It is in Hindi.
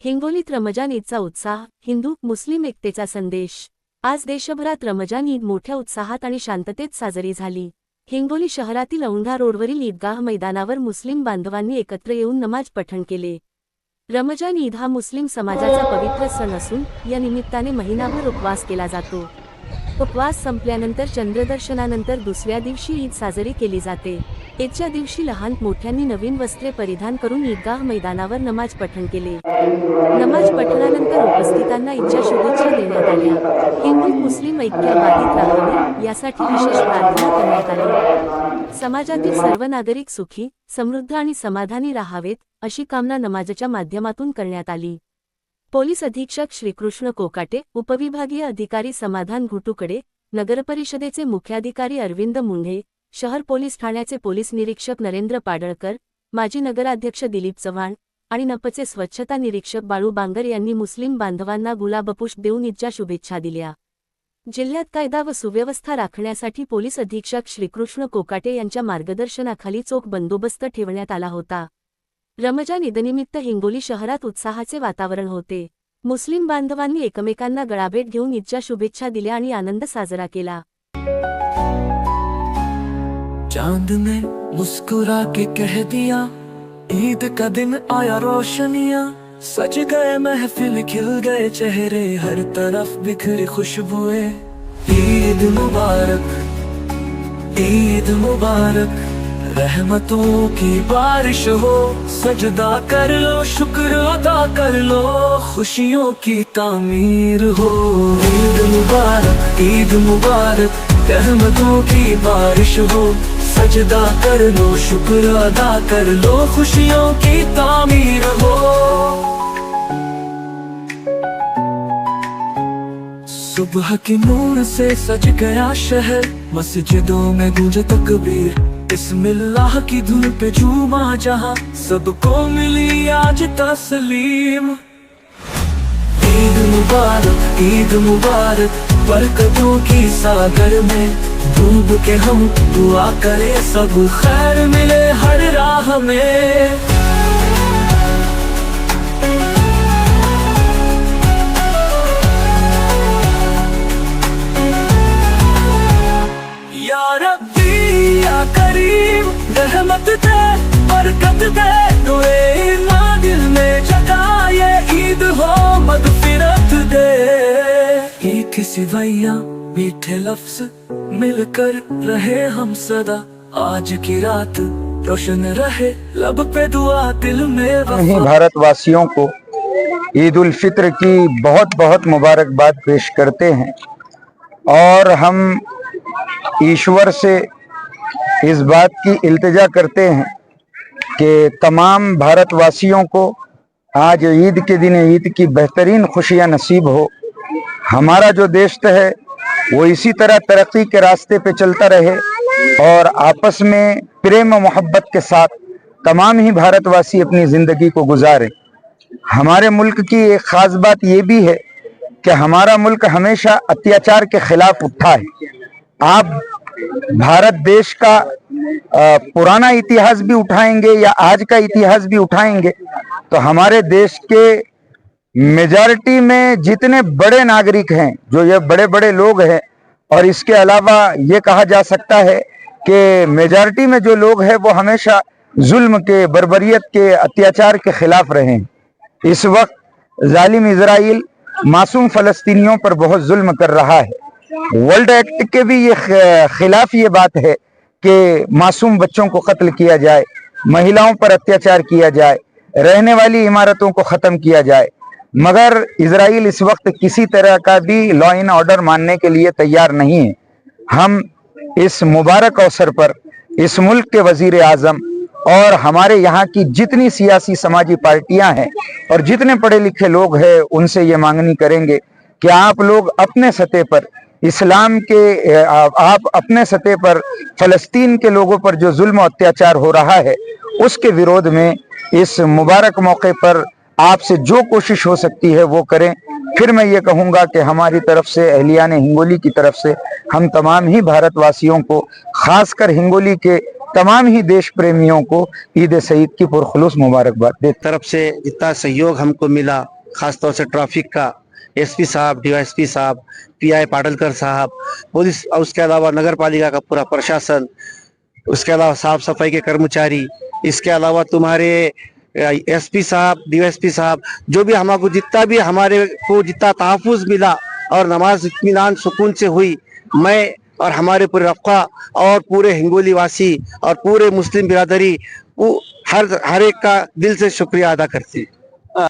हिंगोलीत रमजान ईदचा उत्साह, हिंदू मुस्लिम एकतेचा संदेश। आज देशभरात रमजान ईद मोठ्या उत्साहात आणि शांततेत साजरी झाली। हिंगोली शहरातील औंढा रोडवरील ईदगाह मैदानावर मुस्लिम बांधवांनी एकत्र येऊन नमाज पठण केले। रमजान ईद हा मुस्लिम समाजाचा पवित्र सण असून या निमित्ताने महिनाभर उपवास केला जातो। उपवास संपल्यानंतर चंद्रदर्शनानंतर दुसऱ्या दिवशी ईद साजरी केली जाते। ईदच्या दिवशी लहान मोठ्यांनी नवीन वस्त्रे परिधान करून ईदगाह मैदानावर नमाज पठण केले। नमाज पठणानंतर उपस्थितांना ईदच्या शुभेच्छा देण्यात आल्या। हिंदू मुस्लिम ऐक्य बाधित राहावे यासाठी विशेष प्रार्थना करण्यात आली। समाजातील सर्व नागरिक सुखी, समृद्ध आणि समाधानी राहावेत अशी कामना नमाजच्या माध्यमातून करण्यात आली। पोलीस अधीक्षक श्रीकृष्ण कोकाटे, उपविभागीय अधिकारी समाधान घुटुकडे, नगरपरिषदेचे मुख्याधिकारी अरविंद मुंढे, शहर पोलीस ठाण्याचे पोलीस निरीक्षक नरेंद्र पाडळकर, माजी नगराध्यक्ष दिलीप चव्हाण आणि नपचे स्वच्छता निरीक्षक बाळू बांगर यांनी मुस्लिम बांधवांना गुलाबपुष्प देऊन ईदच्या शुभेच्छा दिल्या। जिल्ह्यात कायदा व सुव्यवस्था राखण्यासाठी पोलीस अधीक्षक श्रीकृष्ण कोकाटे यांच्या मार्गदर्शनाखाली चोख बंदोबस्त ठेवण्यात आला होता। रमजान ईदनिमित्त हिंगोली शहरात उत्साहाचे वातावरण होते। मुस्लिम बांधवांनी एकमेकांना गळाभेट घेऊन ईदच्या शुभेच्छा दिल्या आणि आनंद साजरा केला। चांद ने मुस्कुरा के कह दिया, ईद का दिन आया, रोशनियां सज गए, महफिल खिल गए चेहरे, हर तरफ बिखरी खुशबुएं। ईद मुबारक, ईद मुबारक, रहमतों की बारिश हो, सजदा कर लो, शुक्र अदा कर लो, खुशियों की तामीर हो। ईद मुबारक, ईद मुबारक, रहमतों की बारिश हो, सजदा कर लो, शुक्र अदा कर लो, खुशियों की तामीर हो। सुबह की नूर से सज गया शहर, मस्जिदों में गूंजे तकबीर, बिस्मिल्लाह की धुन पे झूमा जहां, सबको मिली आज तस्लीम। ईद मुबारक, ईद मुबारक, बरकतों की सागर में डूब के हम दुआ करें, सब खैर मिले हर राह में। या रब्बी या करीम, रहमत दे, बरकत दे, दुए ना दिल में जगा, ये ईद हो मगफिरत दे। एक सिवैया मीठे लफ्ज मिलकर रहे हम सदा, आज की रात रोशन रहे, लब पे दुआ दिल में वफा। भारतवासियों को ईद उल फित्र की बहुत बहुत मुबारकबाद पेश करते हैं और हम ईश्वर से इस बात की इल्तिजा करते हैं कि तमाम भारतवासियों को आज ईद के दिन ईद की बेहतरीन खुशियां नसीब हो। हमारा जो देश है वो इसी तरह तरक्की के रास्ते पे चलता रहे और आपस में प्रेम मोहब्बत के साथ तमाम ही भारतवासी अपनी जिंदगी को गुजारें। हमारे मुल्क की एक खास बात ये भी है कि हमारा मुल्क हमेशा अत्याचार के खिलाफ उठा है। आप भारत देश का पुराना इतिहास भी उठाएंगे या आज का इतिहास भी उठाएंगे तो हमारे देश के मेजॉरिटी में जितने बड़े नागरिक हैं, जो ये बड़े बड़े लोग हैं, और इसके अलावा ये कहा जा सकता है कि मेजॉरिटी में जो लोग हैं वो हमेशा जुल्म के, बर्बरियत के, अत्याचार के खिलाफ रहे हैं। इस वक्त जालिम इजराइल मासूम फलस्तीनियों पर बहुत जुल्म कर रहा है। वर्ल्ड एक्ट के भी ये खिलाफ ये बात है कि मासूम बच्चों को कत्ल किया जाए, महिलाओं पर अत्याचार किया जाए, रहने वाली इमारतों को ख़त्म किया जाए, मगर इजराइल इस वक्त किसी तरह का भी लॉ एंड ऑर्डर मानने के लिए तैयार नहीं है। हम इस मुबारक अवसर पर इस मुल्क के वजीर आजम और हमारे यहाँ की जितनी सियासी समाजी पार्टियां हैं और जितने पढ़े लिखे लोग हैं उनसे ये मांगनी करेंगे कि आप लोग अपने सतह पर इस्लाम के, आप अपने सतह पर फलस्तीन के लोगों पर जो जुल्म और अत्याचार हो रहा है उसके विरोध में इस मुबारक मौके पर आपसे जो कोशिश हो सकती है वो करें। फिर मैं ये कहूँगा कि हमारी तरफ से, अहलियान हिंगोली की तरफ से, हम तमाम ही भारतवासियों को, खासकर हिंगोली के तमाम ही देश प्रेमियों को ईद सईद की पुरखुलूस मुबारकबाद देते तरफ से जितना सहयोग हमको मिला, खासतौर से ट्रैफिक का एसपी साहब, डीवाईएसपी साहब, पीआई पाटलकर साहब, पुलिस और उसके अलावा नगर पालिका का पूरा प्रशासन, उसके अलावा साफ सफाई के कर्मचारी, इसके अलावा तुम्हारे एसपी साहब, डीवाईएसपी साहब, जो भी हमको जितना भी हमारे को जितना तहफ़्फ़ुज़ मिला और नमाज इत्मीनान सुकून से हुई, मैं और हमारे पूरे रफ़्क़ा और पूरे हिंगोली वासी और पूरे मुस्लिम बिरादरी हर एक का दिल से शुक्रिया अदा करती है।